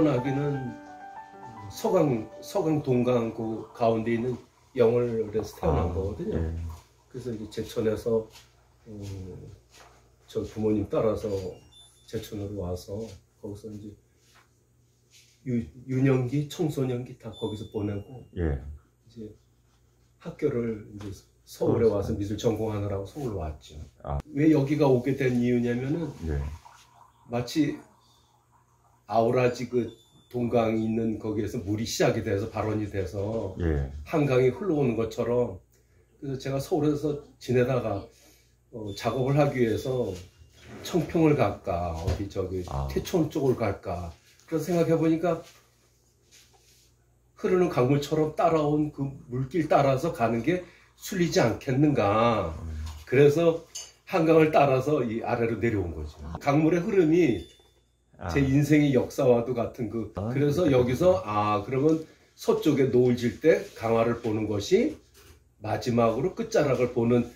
태어나기는 서강 동강 그 가운데 있는 영월에서 태어난 거거든요. 그래서 이제 제천에서 저 부모님 따라서 제천으로 와서 거기서 이제 유년기, 청소년기 다 거기서 보내고 이제 학교를 이제 서울에 와서 미술 전공하느라고 서울로 왔죠. 왜 여기가 오게 된 이유냐면은 마치 아우라지 그 동강이 있는 거기에서 물이 시작이 돼서 발원이 돼서 한강이 흘러오는 것처럼, 그래서 제가 서울에서 지내다가 작업을 하기 위해서 청평을 갈까 어디 저기 태촌 쪽을 갈까 그런 생각해 보니까 흐르는 강물처럼 따라온 그 물길 따라서 가는 게 순리지 않겠는가. 그래서 한강을 따라서 이 아래로 내려온 거죠. 강물의 흐름이 제 인생의 역사와도 같은 그래서 여기서 그러면 서쪽에 노을 질 때 강화를 보는 것이 마지막으로 끝자락을 보는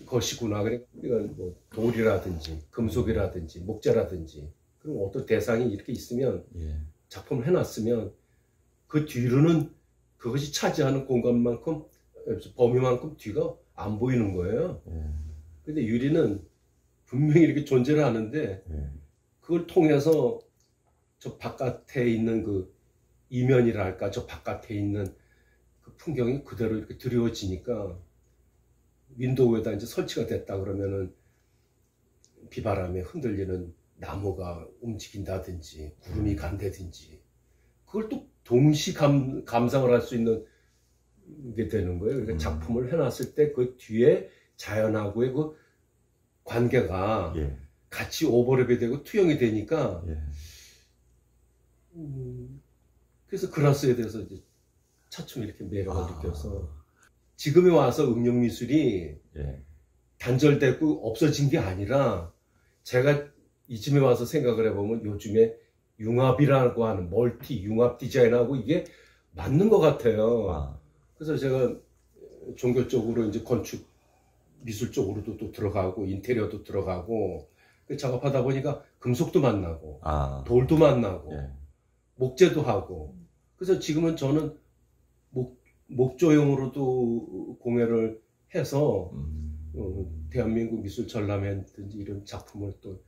것이구나. 이건 뭐 돌이라든지 금속이라든지 목재라든지 그럼 어떤 대상이 이렇게 있으면 작품을 해놨으면 그 뒤로는 그것이 차지하는 공간만큼 범위만큼 뒤가 안 보이는 거예요. 근데 유리는 분명히 이렇게 존재를 하는데 그걸 통해서 저 바깥에 있는 그 이면이랄까 저 바깥에 있는 그 풍경이 그대로 이렇게 드리워지니까 윈도우에다 이제 설치가 됐다 그러면은 비바람에 흔들리는 나무가 움직인다든지 구름이 간다든지 그걸 또 동시 감상을 할 수 있는 게 되는 거예요. 그러니까 작품을 해놨을 때 그 뒤에 자연하고의 그 관계가 같이 오버랩이 되고 투영이 되니까 그래서 그라스에 대해서 이제 차츰 이렇게 매력을 느껴서 지금에 와서 응용미술이 단절되고 없어진 게 아니라 제가 이쯤에 와서 생각을 해보면 요즘에 융합이라고 하는 멀티 융합 디자인하고 이게 맞는 것 같아요. 그래서 제가 종교 쪽으로 이제 건축 미술 쪽으로도 또 들어가고 인테리어도 들어가고 작업하다 보니까 금속도 만나고 돌도 만나고 목재도 하고 그래서 지금은 저는 목조용으로도 공예를 해서 대한민국 미술 전람회든지 이런 작품을 또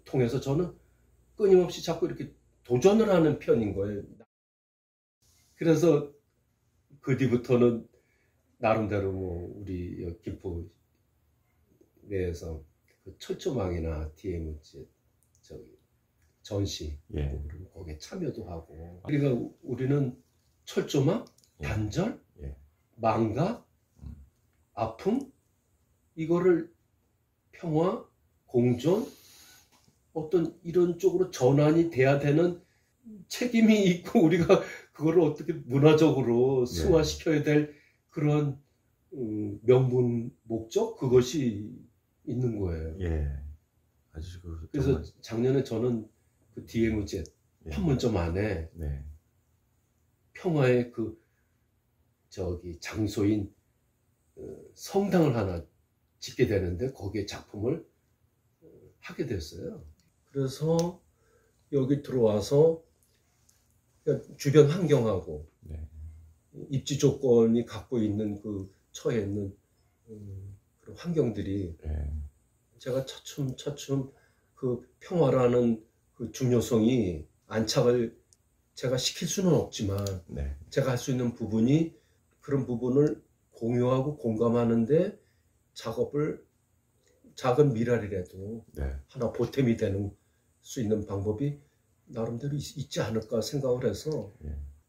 통해서 저는 끊임없이 자꾸 이렇게 도전을 하는 편인 거예요. 그래서 그 뒤부터는 나름대로 뭐 우리 김포 내에서 그 철조망이나 DM 저기 전시 거기에 참여도 하고 그러니까 우리는 철조망, 단절, 망가, 아픔 이거를 평화, 공존 어떤 이런 쪽으로 전환이 돼야 되는 책임이 있고 우리가 그거를 어떻게 문화적으로 승화시켜야 될 그런 명분, 목적 그것이 있는 거예요. 아주 그래서 작년에 저는 그 DMZ 판문점 안에 평화의 그 저기 장소인 성당을 하나 짓게 되는데 거기에 작품을 하게 됐어요. 그래서 여기 들어와서 주변 환경하고 입지 조건이 갖고 있는 그 처해 있는 그런 환경들이 제가 차츰 그 평화라는 그 중요성이 안착을 제가 시킬 수는 없지만 제가 할 수 있는 부분이 그런 부분을 공유하고 공감하는데 작업을 작은 미랄이라도 하나 보탬이 되는 수 있는 방법이 나름대로 있지 않을까 생각을 해서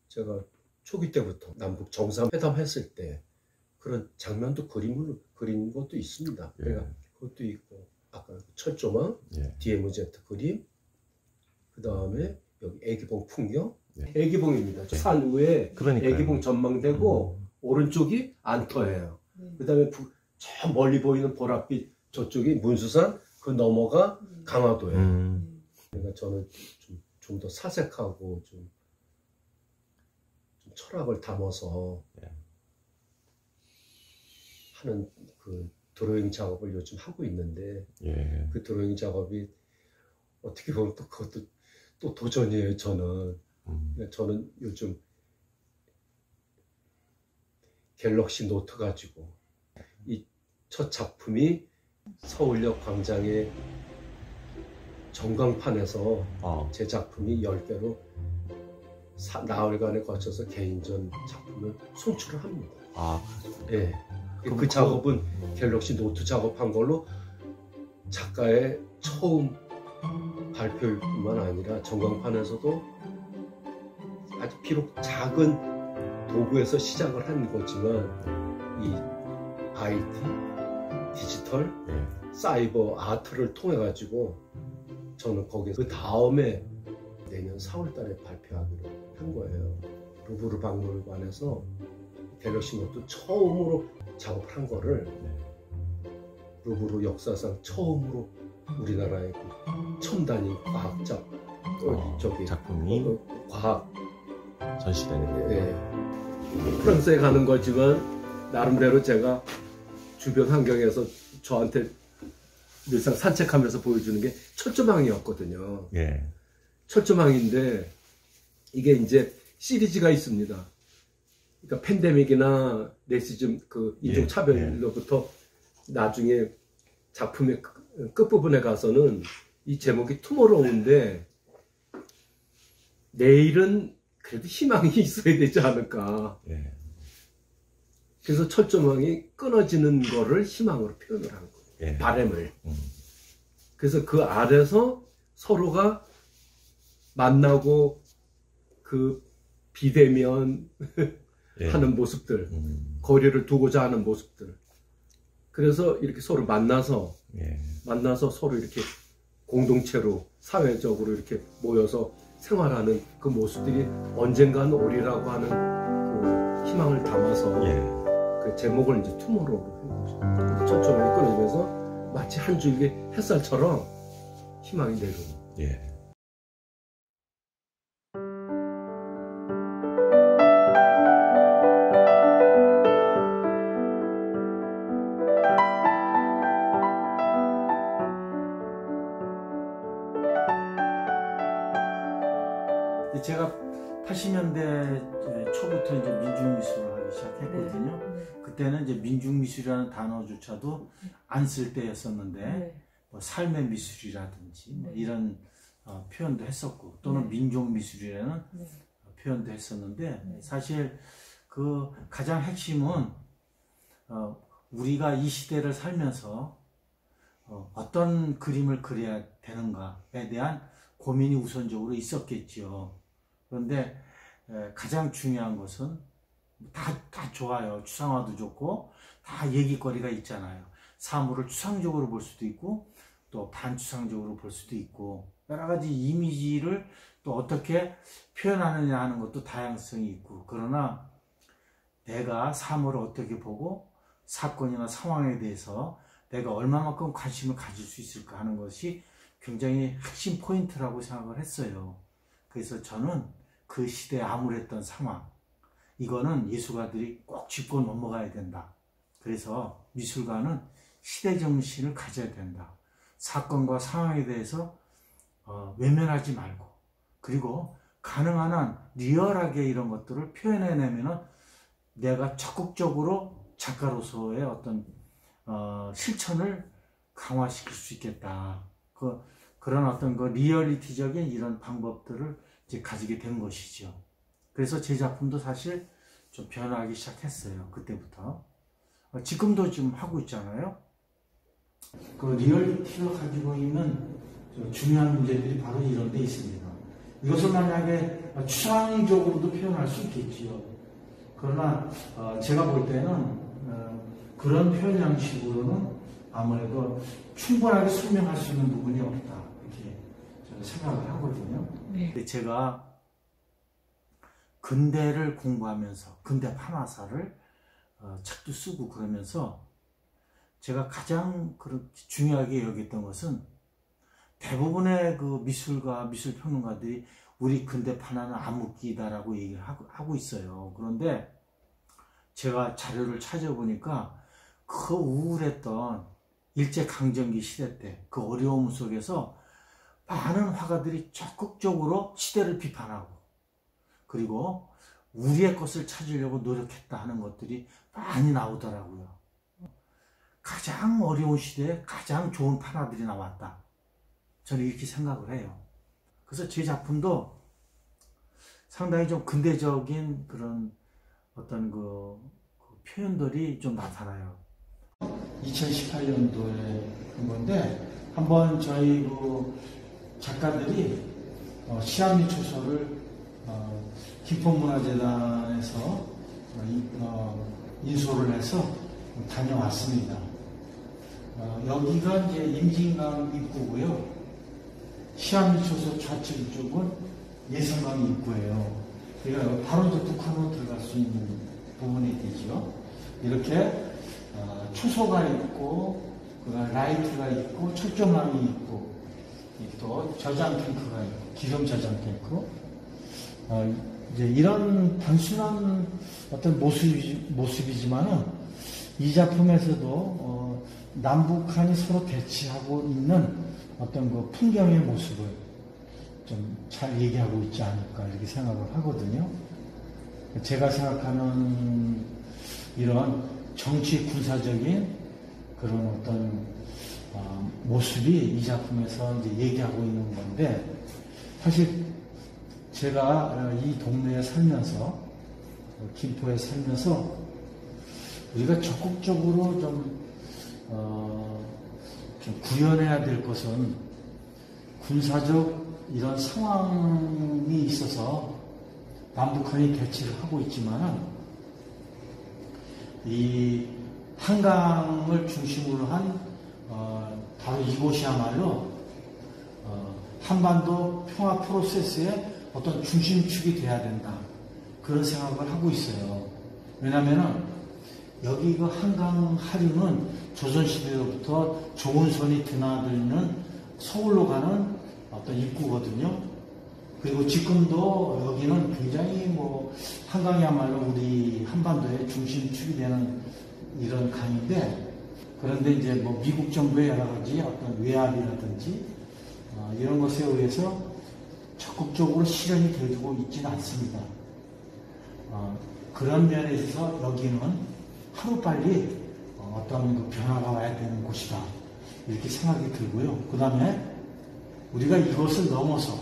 제가 초기 때부터 남북 정상회담 했을 때 그런 장면도 그림을 그린 것도 있습니다. 그러니까 그것도 있고 아까 철조망, DMZ 그림, 그 다음에 여기 애기봉 풍경, 애기봉입니다. 산 위에 애기봉 전망대고 오른쪽이 안터예요. 그 다음에 저 멀리 보이는 보랏빛 저쪽이 문수산, 그 너머가 강화도예요. 그러니까 저는 좀 더 사색하고 좀 철학을 담아서 하는 그 드로잉 작업을 요즘 하고 있는데 그 드로잉 작업이 어떻게 보면 또 그것도 또 도전이에요, 저는. 저는 요즘 갤럭시 노트 가지고 이 첫 작품이 서울역 광장의 전광판에서 제 작품이 10개로 나흘간에 거쳐서 개인전 작품을 송출을 합니다. 예. 그 작업은 갤럭시 노트 작업한 걸로 작가의 처음 발표일 뿐만 아니라 전광판에서도 아주 비록 작은 도구에서 시작을 한 거지만 이 IT, 디지털, 사이버 아트를 통해 가지고 저는 거기서 그 다음에 내년 4월 달에 발표하기로 한 거예요. 루브르 박물관에서 갤럭시 노트 처음으로 작업을 한 거를 루브르 역사상 처음으로 우리나라의 그 첨단인 과학자 작품이 과학 전시되는 네. 프랑스에 가는 거지만 나름대로 제가 주변 환경에서 저한테 늘상 산책하면서 보여주는 게 철조망이었거든요. 예. 철조망인데 이게 이제 시리즈가 있습니다. 그러니까 팬데믹이나 레시즘 그 인종차별로부터 나중에 작품의 끝부분에 가서는 이 제목이 투모로우인데 내일은 그래도 희망이 있어야 되지 않을까. 예. 그래서 철조망이 끊어지는 거를 희망으로 표현을 한 거예요. 예. 바람을. 그래서 그 아래서 서로가 만나고 그 비대면 하는 모습들, 거리를 두고자 하는 모습들. 그래서 이렇게 서로 만나서 서로 이렇게 공동체로 사회적으로 이렇게 모여서 생활하는 그 모습들이 언젠가는 오리라고 하는 그 희망을 담아서 그 제목을 이제 투모로우로 한 거죠. 철조망이 끊어지면서 마치 한 줄기 햇살처럼 희망이 내려오는. 제가 80년대 초부터 이제 민중미술을 하기 시작했거든요. 그때는 이제 민중미술이라는 단어조차도 안 쓸 때였었는데, 뭐 삶의 미술이라든지 뭐 이런 표현도 했었고, 또는 민족미술이라는 표현도 했었는데, 사실 그 가장 핵심은 우리가 이 시대를 살면서 어떤 그림을 그려야 되는가에 대한 고민이 우선적으로 있었겠죠. 그런데 가장 중요한 것은 다 좋아요. 추상화도 좋고 다 얘기거리가 있잖아요. 사물을 추상적으로 볼 수도 있고 또 반추상적으로 볼 수도 있고 여러 가지 이미지를 또 어떻게 표현하느냐 하는 것도 다양성이 있고, 그러나 내가 사물을 어떻게 보고 사건이나 상황에 대해서 내가 얼마만큼 관심을 가질 수 있을까 하는 것이 굉장히 핵심 포인트라고 생각을 했어요. 그래서 저는 그 시대에 암울했던 상황, 이거는 예술가들이 꼭 짚고 넘어가야 된다. 그래서 미술가는 시대정신을 가져야 된다. 사건과 상황에 대해서 외면하지 말고, 그리고 가능한 한 리얼하게 이런 것들을 표현해내면은 내가 적극적으로 작가로서의 어떤 실천을 강화시킬 수 있겠다. 그런 어떤 그 리얼리티적인 이런 방법들을 이제 가지게 된 것이죠. 그래서 제 작품도 사실 좀 변화하기 시작했어요. 그때부터. 지금도 지금 하고 있잖아요. 그 리얼리티가 가지고 있는 중요한 문제들이 바로 이런 데 있습니다. 이것을 만약에 추상적으로도 표현할 수 있겠지요. 그러나 제가 볼 때는 그런 표현 양식으로는 아무래도 충분하게 설명할 수 있는 부분이 없다, 이렇게 저는 생각을 하거든요. 근데 제가 근대를 공부하면서 근대 판화사를 책도 쓰고 그러면서 제가 가장 중요하게 여겼던 것은 대부분의 그 미술가, 미술평론가들이 우리 근대 판화는 암흑기다라고 얘기를 하고 있어요. 그런데 제가 자료를 찾아보니까 그 우울했던 일제강점기 시대 때 그 어려움 속에서 많은 화가들이 적극적으로 시대를 비판하고 그리고 우리의 것을 찾으려고 노력했다 하는 것들이 많이 나오더라고요. 가장 어려운 시대에 가장 좋은 판화들이 나왔다. 저는 이렇게 생각을 해요. 그래서 제 작품도 상당히 좀 근대적인 그런 어떤 그 표현들이 좀 나타나요. 2018년도에 한 건데 한번 저희 그 작가들이 시암리 초소를 김포문화재단에서 인솔을 해서 다녀왔습니다. 여기가 이제 임진강 입구고요. 시암리 초소 좌측 쪽은 예성강 입구예요. 그러니까 바로 이제 북한으로 들어갈 수 있는 부분이 되죠. 이렇게 초소가 있고, 라이트가 있고, 철조망이 있고, 또 저장 탱크가 있고, 기름 저장 탱크. 이제 이런 단순한 어떤 모습이지만은 이 작품에서도 남북한이 서로 대치하고 있는 어떤 그 풍경의 모습을 좀 잘 얘기하고 있지 않을까 이렇게 생각을 하거든요. 제가 생각하는 이런 정치 군사적인 그런 어떤 모습이 이 작품에서 이제 얘기하고 있는 건데, 사실 제가 이 동네에 살면서 김포에 살면서 우리가 적극적으로 좀 구현해야 될 것은 군사적 이런 상황이 있어서 남북한이 대치를 하고 있지만 이 한강을 중심으로 한 바로 이곳이야말로 한반도 평화 프로세스의 어떤 중심축이 돼야 된다. 그런 생각을 하고 있어요. 왜냐하면 여기 그 한강 하류는 조선시대로부터 조은선이 드나들는 서울로 가는 어떤 입구거든요. 그리고 지금도 여기는 굉장히 한강이야말로 우리 한반도의 중심축이 되는 이런 강인데, 그런데 이제 미국 정부의 여러 가지 어떤 외압이라든지 이런 것에 의해서 적극적으로 실현이 되고 있지는 않습니다. 그런 면에 있어서 여기는 하루빨리 어떤 그 변화가 와야 되는 곳이다. 이렇게 생각이 들고요. 그 다음에 우리가 이것을 넘어서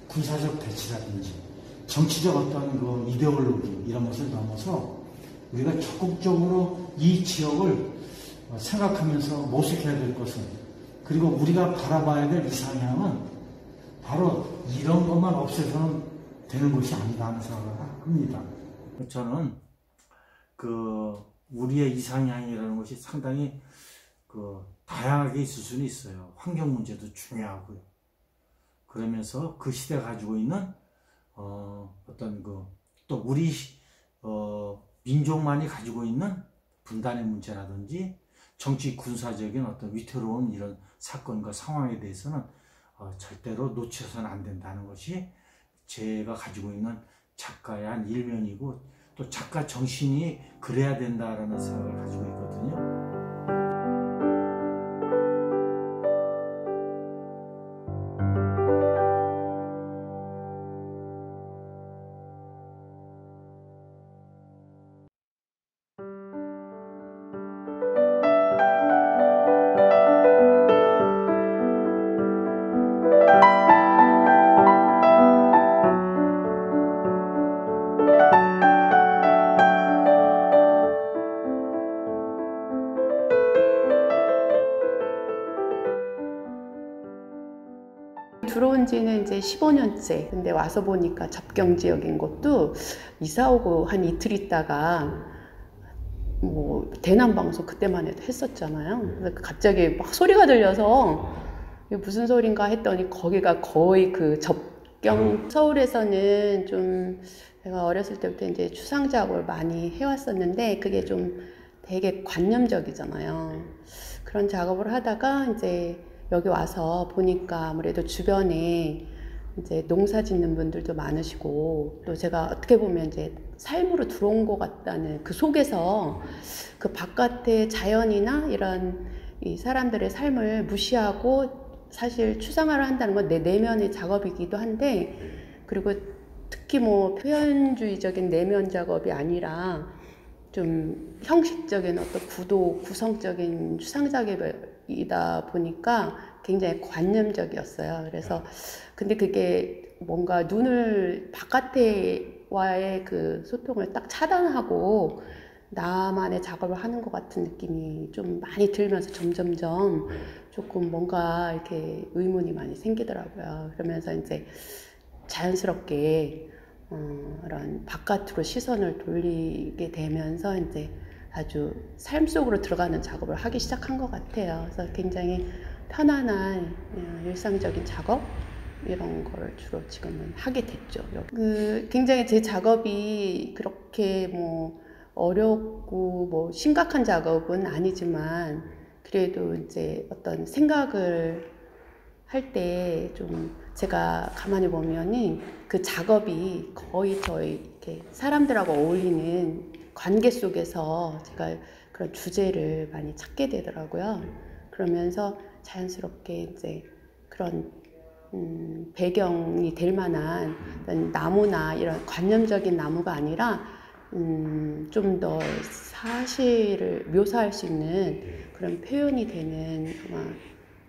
군사적 대치라든지 정치적 어떤 그 이데올로기 이런 것을 넘어서 우리가 적극적으로 이 지역을 생각하면서 모색해야 될 것은, 그리고 우리가 바라봐야 될 이상향은 바로 이런 것만 없애서는 되는 것이 아니다 하는 생각을 합니다. 저는 우리의 이상향이라는 것이 상당히 다양하게 있을 수는 있어요. 환경 문제도 중요하고요. 그러면서 그 시대가 가지고 있는 어떤 또 우리 민족만이 가지고 있는 분단의 문제라든지 정치 군사적인 어떤 위태로운 이런 사건과 상황에 대해서는 절대로 놓쳐서는 안 된다는 것이 제가 가지고 있는 작가의 한 일면이고, 또 작가 정신이 그래야 된다라는 생각을 가지고 있거든요. 들어온 지는 이제 15년째. 근데 와서 보니까 접경 지역인 것도 이사 오고 한 이틀 있다가 대남 방송 그때만 해도 했었잖아요. 그래서 갑자기 막 소리가 들려서 이게 무슨 소린가 했더니 거기가 거의 그 접경. 서울에서는 좀 제가 어렸을 때부터 이제 추상 작업을 많이 해왔었는데 그게 좀 되게 관념적이잖아요. 그런 작업을 하다가 이제 여기 와서 보니까 아무래도 주변에 이제 농사 짓는 분들도 많으시고, 또 제가 어떻게 보면 이제 삶으로 들어온 것 같다는 그 속에서 그 바깥의 자연이나 이런 이 사람들의 삶을 무시하고 사실 추상화를 한다는 건 내 내면의 작업이기도 한데, 그리고 특히 뭐 표현주의적인 내면 작업이 아니라 좀 형식적인 어떤 구성적인 추상 작업이다 보니까 굉장히 관념적이었어요. 그래서 근데 그게 뭔가 눈을 바깥에와의 그 소통을 딱 차단하고 나만의 작업을 하는 것 같은 느낌이 좀 많이 들면서 점점점 조금 뭔가 이렇게 의문이 많이 생기더라고요. 그러면서 이제 자연스럽게 이런 바깥으로 시선을 돌리게 되면서 이제 아주 삶 속으로 들어가는 작업을 하기 시작한 것 같아요. 그래서 굉장히 편안한 일상적인 작업 이런 걸 주로 지금은 하게 됐죠. 굉장히 제 작업이 그렇게 뭐 어렵고 뭐 심각한 작업은 아니지만 그래도 이제 어떤 생각을 할 때 좀 제가 가만히 보면은 그 작업이 거의 이렇게 사람들하고 어울리는 관계 속에서 제가 그런 주제를 많이 찾게 되더라고요. 그러면서 자연스럽게 이제 그런 배경이 될 만한 나무나 이런 관념적인 나무가 아니라 좀 더 사실을 묘사할 수 있는 그런 표현이 되는 아마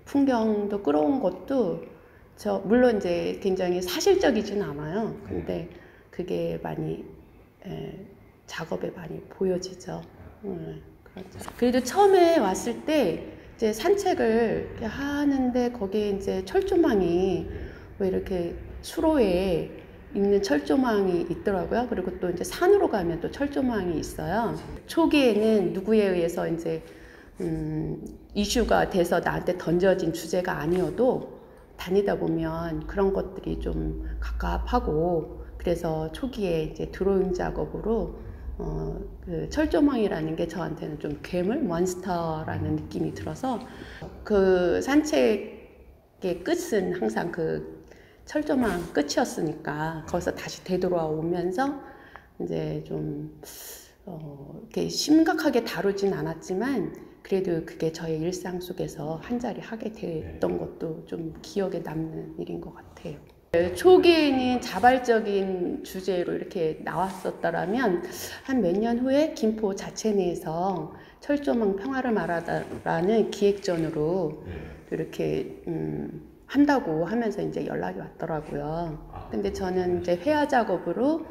풍경도 끌어온 것도 물론 이제 굉장히 사실적이진 않아요. 근데 그게 많이 작업에 많이 보여지죠. 그렇죠. 그래도 처음에 왔을 때 이제 산책을 이렇게 하는데 거기에 이제 철조망이 왜 이렇게 수로에 있는 철조망이 있더라고요. 그리고 또 이제 산으로 가면 또 철조망이 있어요. 초기에는 누구에 의해서 이제 이슈가 돼서 나한테 던져진 주제가 아니어도 다니다 보면 그런 것들이 좀 갑갑하고, 그래서 초기에 이제 드로잉 작업으로 그 철조망이라는 게 저한테는 좀 괴물, 몬스터라는 느낌이 들어서 그 산책의 끝은 항상 그 철조망 끝이었으니까 거기서 다시 되돌아오면서 이제 좀 이렇게 심각하게 다루진 않았지만 그래도 그게 저의 일상 속에서 한 자리 하게 됐던 것도 좀 기억에 남는 일인 것 같아요. 초기에는 자발적인 주제로 이렇게 나왔었더라면 한 몇 년 후에 김포 자체 내에서 철조망 평화를 말하다라는 기획전으로 이렇게 한다고 하면서 이제 연락이 왔더라고요. 근데 저는 이제 회화 작업으로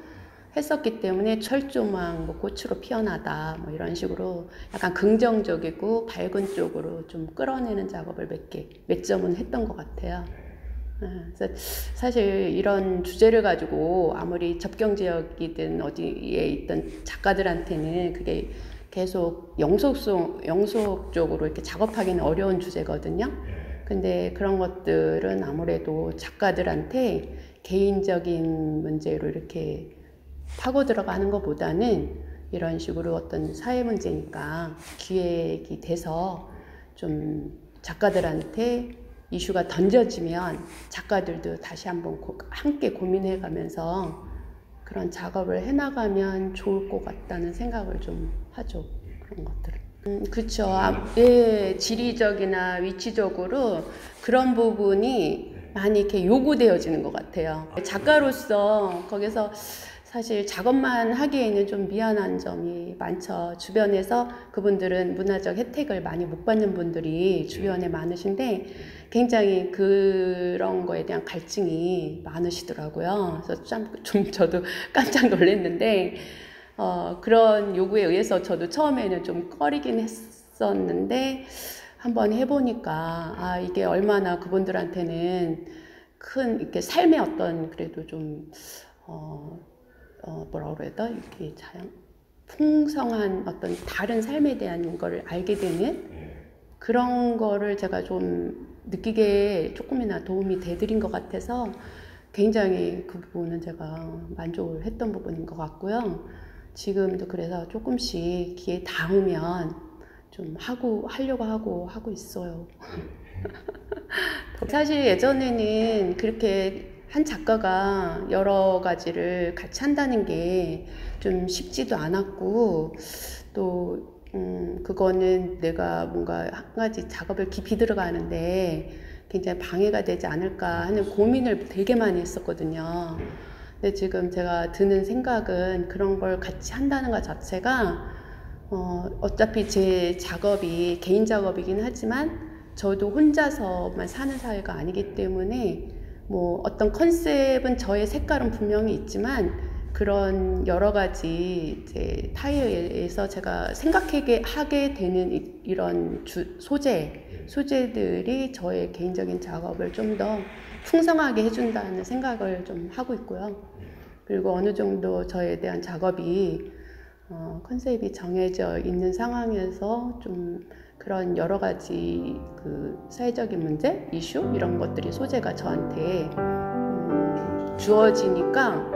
했었기 때문에 철조망, 뭐 꽃으로 피어나다, 뭐 이런 식으로 약간 긍정적이고 밝은 쪽으로 좀 끌어내는 작업을 몇 점은 했던 것 같아요. 그래서 사실 이런 주제를 가지고 아무리 접경 지역이든 어디에 있던 작가들한테는 그게 계속 영속적으로 이렇게 작업하기는 어려운 주제거든요. 근데 그런 것들은 아무래도 작가들한테 개인적인 문제로 이렇게 파고 들어가는 것보다는 이런 식으로 어떤 사회 문제니까 기획이 돼서 좀 작가들한테 이슈가 던져지면 작가들도 다시 한번 함께 고민해 가면서 그런 작업을 해나가면 좋을 것 같다는 생각을 좀 하죠. 그런 것들을. 그렇죠. 예, 지리적이나 위치적으로 그런 부분이 많이 이렇게 요구되어지는 것 같아요. 작가로서 거기서 사실 작업만 하기에는 좀 미안한 점이 많죠. 주변에서 그분들은 문화적 혜택을 많이 못 받는 분들이 주변에 많으신데 굉장히 그런 거에 대한 갈증이 많으시더라고요. 그래서 좀 저도 깜짝 놀랐는데 그런 요구에 의해서 저도 처음에는 좀 꺼리긴 했었는데 한번 해보니까 이게 얼마나 그분들한테는 큰 이렇게 삶의 어떤 그래도 좀 뭐라고 그래야 돼? 이렇게 풍성한 어떤 다른 삶에 대한 걸 알게 되는 그런 거를 제가 좀 느끼게 조금이나 도움이 되드린 것 같아서 굉장히 그 부분은 제가 만족을 했던 부분인 것 같고요. 지금도 그래서 조금씩 기회 닿으면 좀 하려고 하고 있어요. 사실 예전에는 그렇게 한 작가가 여러 가지를 같이 한다는 게 좀 쉽지도 않았고 또 그거는 내가 뭔가 한 가지 작업을 깊이 들어가는데 굉장히 방해가 되지 않을까 하는 고민을 되게 많이 했었거든요. 근데 지금 제가 드는 생각은 그런 걸 같이 한다는 것 자체가 어차피 제 작업이 개인 작업이긴 하지만 저도 혼자서만 사는 사회가 아니기 때문에 뭐 어떤 컨셉은 저의 색깔은 분명히 있지만 그런 여러 가지 이제 타의에서 제가 생각하게 하게 되는 이런 소재들이 저의 개인적인 작업을 좀 더 풍성하게 해준다는 생각을 좀 하고 있고요. 그리고 어느 정도 저에 대한 작업이 컨셉이 정해져 있는 상황에서 좀 그런 여러 가지 그 사회적인 문제, 이슈 이런 것들이 소재가 저한테 주어지니까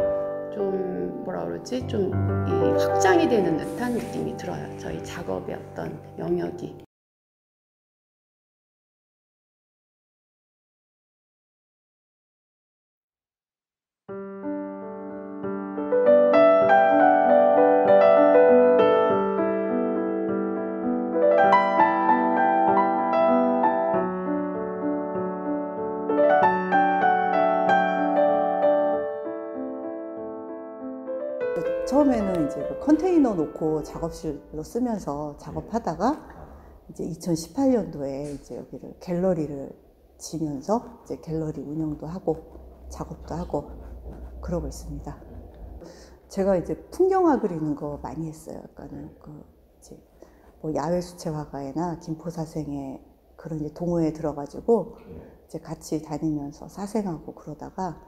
좀 뭐라 그러지? 좀 이 확장이 되는 듯한 느낌이 들어요. 저희 작업의 어떤 영역이. 처음에는 이제 그 컨테이너 놓고 작업실로 쓰면서 작업하다가 이제 2018년도에 이제 여기를 갤러리를 지면서 이제 갤러리 운영도 하고 작업도 하고 그러고 있습니다. 제가 이제 풍경화 그리는 거 많이 했어요. 그러니까는 그 이제 뭐 야외 수채 화가회나 김포 사생회 그런 이제 동호회에 들어가지고 이제 같이 다니면서 사생하고 그러다가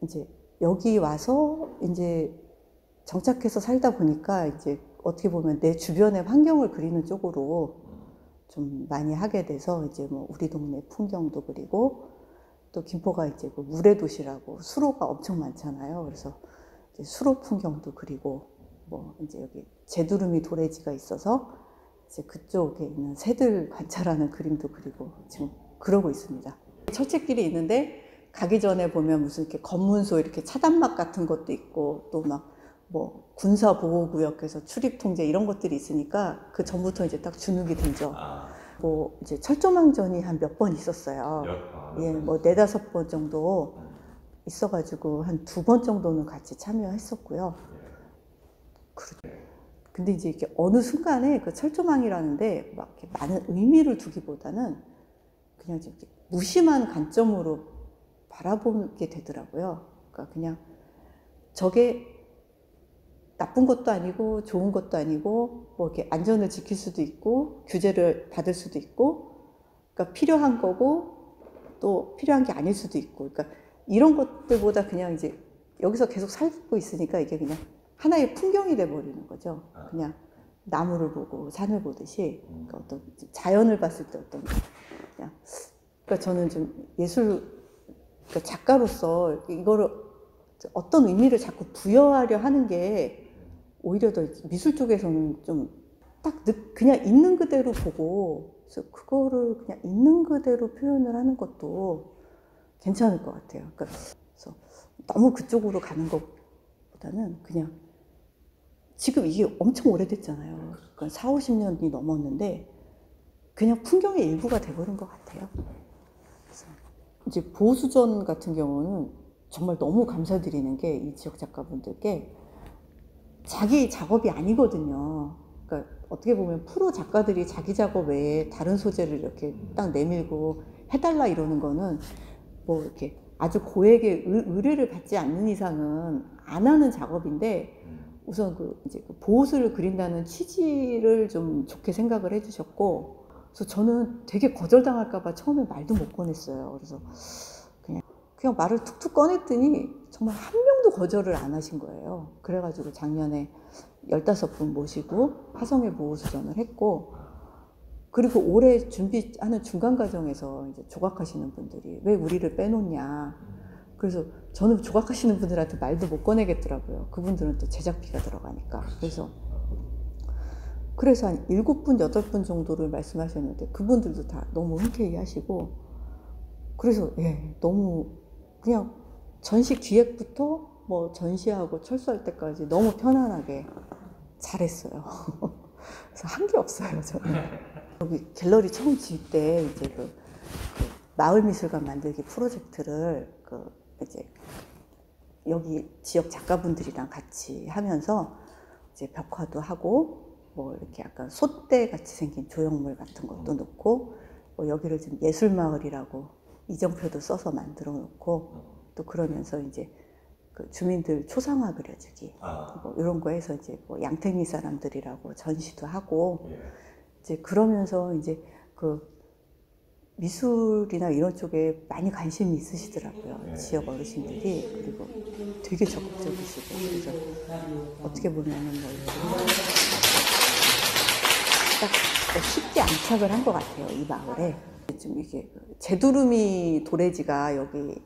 이제 여기 와서 이제 정착해서 살다 보니까 이제 어떻게 보면 내 주변의 환경을 그리는 쪽으로 좀 많이 하게 돼서 이제 뭐 우리 동네 풍경도 그리고 또 김포가 이제 그 물의 도시라고 수로가 엄청 많잖아요. 그래서 이제 수로 풍경도 그리고 뭐 이제 여기 제두루미 도래지가 있어서 이제 그쪽에 있는 새들 관찰하는 그림도 그리고 지금 그러고 있습니다. 철책길이 있는데 가기 전에 보면 무슨 이렇게 검문소 이렇게 차단막 같은 것도 있고 또 막 뭐 군사보호구역에서 출입통제 이런 것들이 있으니까 그 전부터 이제 딱 주눅이 들죠. 뭐 이제 철조망전이 한 몇 번 있었어요. 예, 뭐 4-5번 정도 있어가지고 한 2번 정도는 같이 참여했었고요. 근데 이제 이렇게 어느 순간에 그 철조망이라는데 막 이렇게 많은 의미를 두기보다는 그냥 이렇게 무심한 관점으로 바라보게 되더라고요. 그러니까 그냥 저게 나쁜 것도 아니고 좋은 것도 아니고 뭐 이렇게 안전을 지킬 수도 있고 규제를 받을 수도 있고 그러니까 필요한 거고 또 필요한 게 아닐 수도 있고 그러니까 이런 것들보다 그냥 이제 여기서 계속 살고 있으니까 이게 그냥 하나의 풍경이 돼 버리는 거죠. 그냥 나무를 보고 산을 보듯이 그러니까 어떤 자연을 봤을 때 어떤 그냥 그러니까 저는 좀 그러니까 작가로서 이거를 어떤 의미를 자꾸 부여하려 하는 게 오히려 더 미술 쪽에서는 좀 딱 그냥 있는 그대로 보고 그래서 그거를 그냥 있는 그대로 표현을 하는 것도 괜찮을 것 같아요. 그래서 너무 그쪽으로 가는 것보다는 그냥 지금 이게 엄청 오래됐잖아요. 그러니까 40-50년이 넘었는데 그냥 풍경의 일부가 돼버린 것 같아요. 그래서 이제 보수전 같은 경우는 정말 너무 감사드리는 게 이 지역 작가분들께 자기 작업이 아니거든요. 그러니까 어떻게 보면 프로 작가들이 자기 작업 외에 다른 소재를 이렇게 딱 내밀고 해달라 이러는 거는 뭐 이렇게 아주 고액의 의뢰를 받지 않는 이상은 안 하는 작업인데 우선 이제 보호수를 그린다는 취지를 좀 좋게 생각을 해주셨고 그래서 저는 되게 거절당할까봐 처음에 말도 못 꺼냈어요. 그래서 그냥 말을 툭툭 꺼냈더니 정말 한 명도 거절을 안 하신 거예요. 그래가지고 작년에 15분 모시고 화성의 보호수전을 했고 그리고 올해 준비하는 중간 과정에서 이제 조각하시는 분들이 왜 우리를 빼놓냐. 그래서 저는 조각하시는 분들한테 말도 못 꺼내겠더라고요. 그분들은 또 제작비가 들어가니까. 그래서 한 7분, 8분 정도를 말씀하셨는데 그분들도 다 너무 흔쾌히 하시고 그래서 예, 너무 그냥 전시 기획부터 뭐 전시하고 철수할 때까지 너무 편안하게 잘했어요. 그래서 한 게 없어요, 저는. 여기 갤러리 처음 지을 때 이제 마을미술관 만들기 프로젝트를 이제 여기 지역 작가분들이랑 같이 하면서 이제 벽화도 하고 뭐 이렇게 약간 솥대 같이 생긴 조형물 같은 것도 넣고 뭐 여기를 좀 예술마을이라고 이정표도 써서 만들어 놓고 또 그러면서 이제 그 주민들 초상화 그려주기 뭐 이런 거 해서 이제 뭐 양태미 사람들이라고 전시도 하고 이제 그러면서 이제 그 미술이나 이런 쪽에 많이 관심이 있으시더라고요. 지역 어르신들이. 그리고 되게 적극적이시고 그래서 어떻게 보면은 뭐 딱 쉽게 안착을 한 것 같아요. 이 마을에. 좀 이게 제두루미 도래지가 여기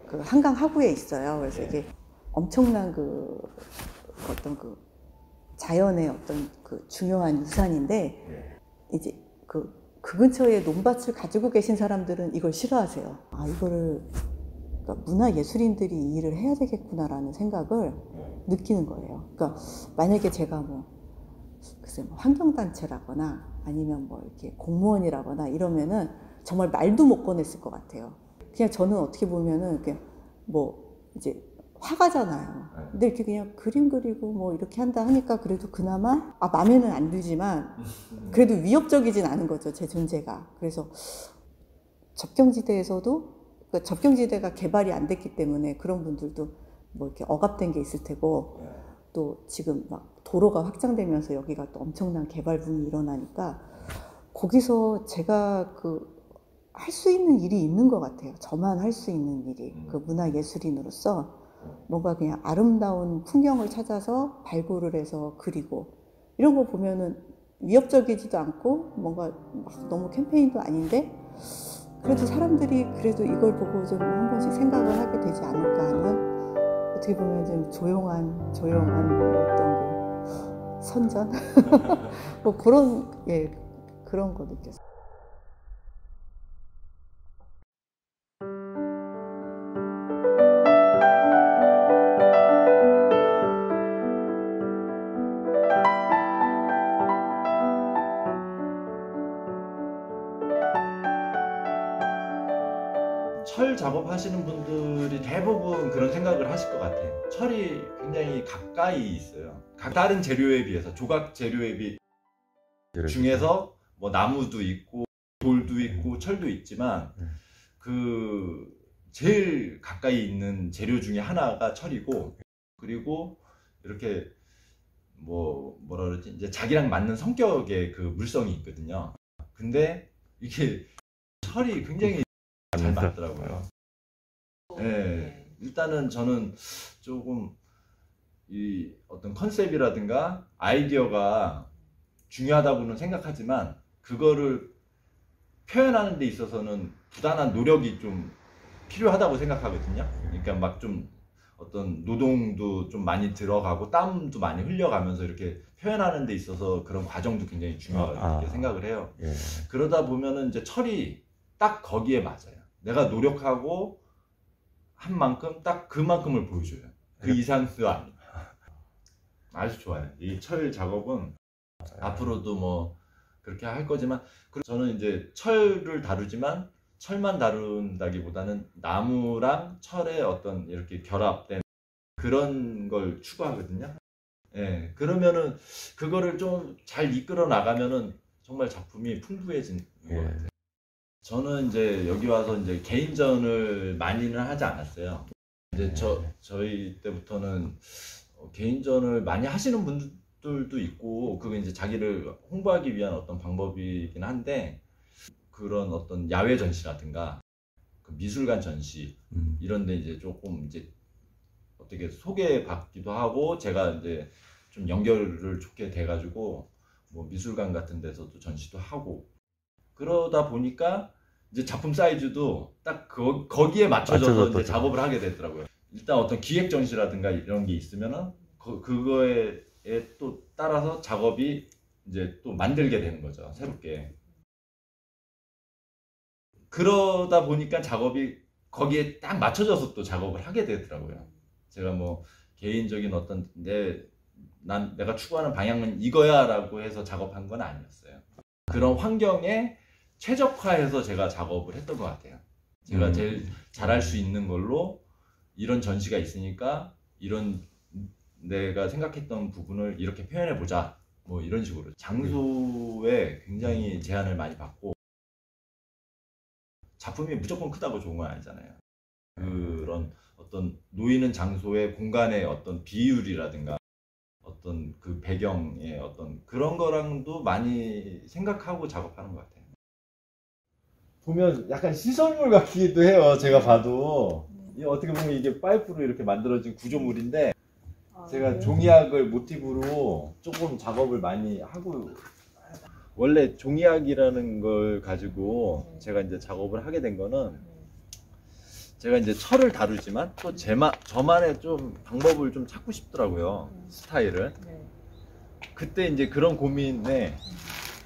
그 한강 하구에 있어요. 그래서 이게 엄청난 어떤 자연의 어떤 중요한 유산인데 이제 그 근처에 논밭을 가지고 계신 사람들은 이걸 싫어하세요. 아, 이거를 그러니까 문화예술인들이 이 일을 해야 되겠구나라는 생각을 느끼는 거예요. 그러니까 만약에 제가 글쎄 환경단체라거나 아니면 뭐 이렇게 공무원이라거나 이러면은 정말 말도 못 꺼냈을 것 같아요. 그냥 저는 어떻게 보면은 그냥 뭐 이제 화가잖아요. 근데 이렇게 그냥 그림 그리고 뭐 이렇게 한다 하니까 그래도 그나마 마음에는 안 들지만 그래도 위협적이진 않은 거죠, 제 존재가. 그래서 접경지대에서도 그러니까 접경지대가 개발이 안 됐기 때문에 그런 분들도 뭐 이렇게 억압된 게 있을 테고 또 지금 막 도로가 확장되면서 여기가 또 엄청난 개발 붐이 일어나니까 거기서 제가 할 수 있는 일이 있는 것 같아요. 저만 할 수 있는 일이 문화예술인으로서 뭔가 그냥 아름다운 풍경을 찾아서 발굴을 해서 그리고 이런 거 보면은 위협적이지도 않고 뭔가 막 너무 캠페인도 아닌데 그래도 사람들이 그래도 이걸 보고 좀 한 번씩 생각을 하게 되지 않을까 하는 어떻게 보면 좀 조용한 어떤 선전 뭐 그런 거 느꼈어요. 철 작업하시는 분들이 대부분 그런 생각을 하실 것 같아요. 철이 굉장히 가까이 있어요. 다른 재료에 비해서 조각 재료에 중에서 뭐 나무도 있고 돌도 있고 철도 있지만 그 제일 가까이 있는 재료 중에 하나가 철이고 그리고 이렇게 뭐라 그러지 이제 자기랑 맞는 성격의 그 물성이 있거든요. 근데 이게 철이 굉장히 잘 맞더라고요. 네, 일단은 저는 조금 이 어떤 컨셉이라든가 아이디어가 중요하다고는 생각하지만 그거를 표현하는 데 있어서는 부단한 노력이 좀 필요하다고 생각하거든요. 그러니까 막 좀 어떤 노동도 좀 많이 들어가고 땀도 많이 흘려가면서 이렇게 표현하는 데 있어서 그런 과정도 굉장히 중요하게 생각을 해요. 예. 그러다 보면은 이제 철이 딱 거기에 맞아요. 내가 노력하고 한 만큼 딱 그만큼을 보여줘요. 그 이상도 아니고. 아주 좋아요. 이 철 작업은 앞으로도 뭐 그렇게 할 거지만 저는 이제 철을 다루지만 철만 다룬다기보다는 나무랑 철의 어떤 이렇게 결합된 그런 걸 추구하거든요. 예, 그러면은 그거를 좀 잘 이끌어 나가면은 정말 작품이 풍부해지는 것 같아요. 저는 이제 여기 와서 이제 개인전을 많이는 하지 않았어요. 이제 저희 때부터는 개인전을 많이 하시는 분들도 있고 그게 이제 자기를 홍보하기 위한 어떤 방법이긴 한데 그런 어떤 야외 전시라든가 그 미술관 전시 이런 데 이제 조금 이제 어떻게 소개받기도 하고 제가 이제 좀 연결을 좋게 돼 가지고 뭐 미술관 같은 데서도 전시도 하고 그러다 보니까 이제 작품 사이즈도 딱 거기에 맞춰져서 이제 작업을 하게 되더라고요. 일단 어떤 기획 전시라든가 이런 게 있으면은 그거에 또 따라서 작업이 이제 또 만들게 되는 거죠. 새롭게. 그러다 보니까 작업이 거기에 딱 맞춰져서 또 작업을 하게 되더라고요. 제가 뭐 개인적인 어떤 내가 추구하는 방향은 이거야 라고 해서 작업한 건 아니었어요. 그런 환경에 최적화해서 제가 작업을 했던 것 같아요. 제가 제일 잘할 수 있는 걸로 이런 전시가 있으니까 이런 내가 생각했던 부분을 이렇게 표현해 보자, 뭐 이런 식으로 장소에 굉장히 제한을 많이 받고, 작품이 무조건 크다고 좋은 건 아니잖아요. 그런 어떤 놓이는 장소의 공간의 어떤 비율이라든가 어떤 그 배경의 어떤 그런 거랑도 많이 생각하고 작업하는 것 같아요. 보면 약간 시설물 같기도 해요. 제가 봐도 어떻게 보면 이게 파이프로 이렇게 만들어진 구조물인데, 제가 종이학을 모티브로 조금 작업을 많이 하고, 원래 종이학이라는 걸 가지고 제가 이제 작업을 하게 된 거는, 제가 이제 철을 다루지만 또 저만의 좀 방법을 좀 찾고 싶더라고요. 스타일을. 그때 이제 그런 고민에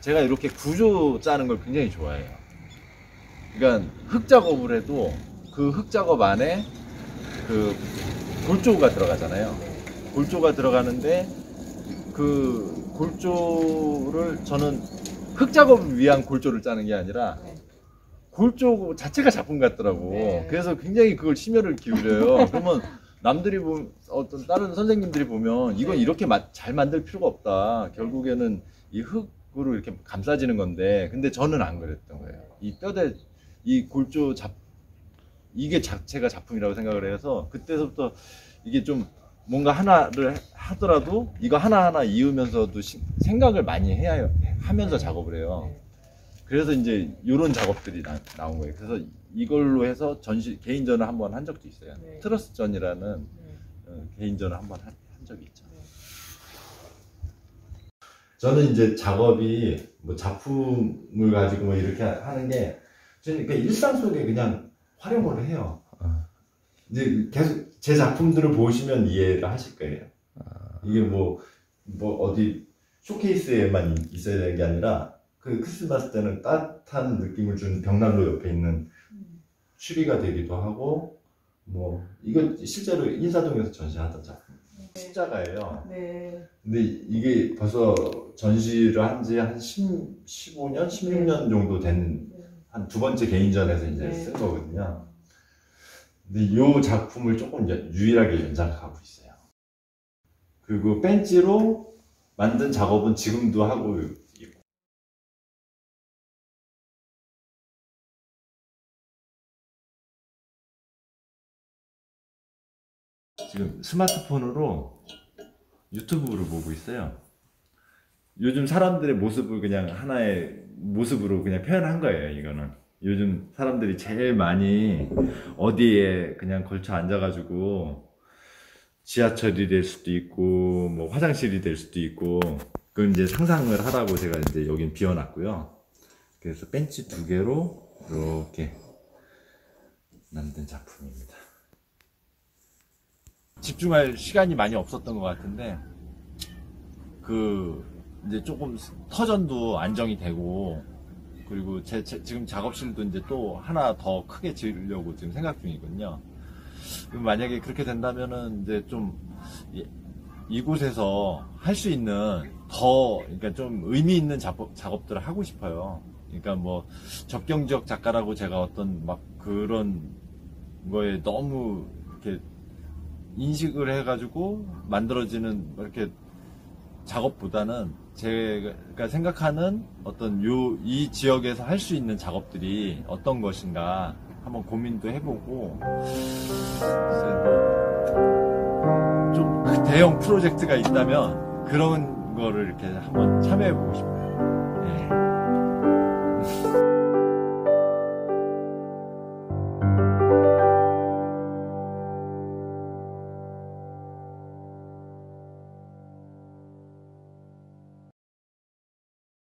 제가 이렇게 구조 짜는 걸 굉장히 좋아해요. 그러니까 흙 작업을 해도 그 흙 작업 안에 그 골조가 들어가잖아요. 골조가 들어가는데 그 골조를 저는 흙 작업을 위한 골조를 짜는 게 아니라 골조 자체가 작품 같더라고. 그래서 굉장히 그걸 심혈을 기울여요. 그러면 남들이 보면, 어떤 다른 선생님들이 보면 이건 이렇게 잘 만들 필요가 없다. 결국에는 이 흙으로 이렇게 감싸지는 건데, 근데 저는 안 그랬던 거예요. 이 뼈대, 이 골조 이게 자체가 작품이라고 생각을 해서, 그때서부터 이게 좀 뭔가 하나를 하더라도 이거 하나하나 이으면서도 생각을 많이 해야 하면서 작업을 해요. 그래서 이제 이런 작업들이 나온 거예요. 그래서 이걸로 해서 개인전을 한번 한 적도 있어요. 트러스전이라는 개인전을 한번 한 적이 있죠. 저는 이제 작업이 뭐 작품을 가지고 뭐 이렇게 하는 게, 저는 그냥 일상 속에 그냥 활용을 해요. 이제 계속 제 작품들을 보시면 이해를 하실 거예요. 이게 뭐 어디 쇼케이스에만 있어야 되는 게 아니라, 그 크리스마스 때는 따뜻한 느낌을 주는 벽난로 옆에 있는 추리가 되기도 하고, 뭐 이거 실제로 인사동에서 전시하던 작품 십자가예요. 근데 이게 벌써 전시를 한 지 한 15년, 16년 정도 된 한 두 번째 개인전에서 이제 쓴 거거든요. 근데 이 작품을 조금 유일하게 연장하고 있어요. 그리고 벤치로 만든 작업은 지금도 하고 있고. 지금 스마트폰으로 유튜브를 보고 있어요. 요즘 사람들의 모습을 그냥 하나의 모습으로 그냥 표현한 거예요. 이거는 요즘 사람들이 제일 많이 어디에 그냥 걸쳐 앉아가지고, 지하철이 될 수도 있고 뭐 화장실이 될 수도 있고, 그건 이제 상상을 하라고 제가 이제 여긴 비워놨고요. 그래서 벤치 2개로 이렇게 만든 작품입니다. 집중할 시간이 많이 없었던 것 같은데, 이제 조금 터전도 안정이 되고, 그리고 지금 작업실도 이제 또 하나 더 크게 지으려고 지금 생각 중이거든요. 만약에 그렇게 된다면은 이제 좀 이곳에서 할 수 있는 그러니까 좀 의미 있는 작업들을 하고 싶어요. 그러니까 뭐 접경지역 작가라고 제가 어떤 막 그런 거에 너무 이렇게 인식을 해가지고 만들어지는 이렇게 작업보다는 제가 생각하는 어떤 이 지역에서 할 수 있는 작업들이 어떤 것인가 한번 고민도 해보고, 좀 대형 프로젝트가 있다면 그런 거를 이렇게 한번 참여해보고 싶어요. 네.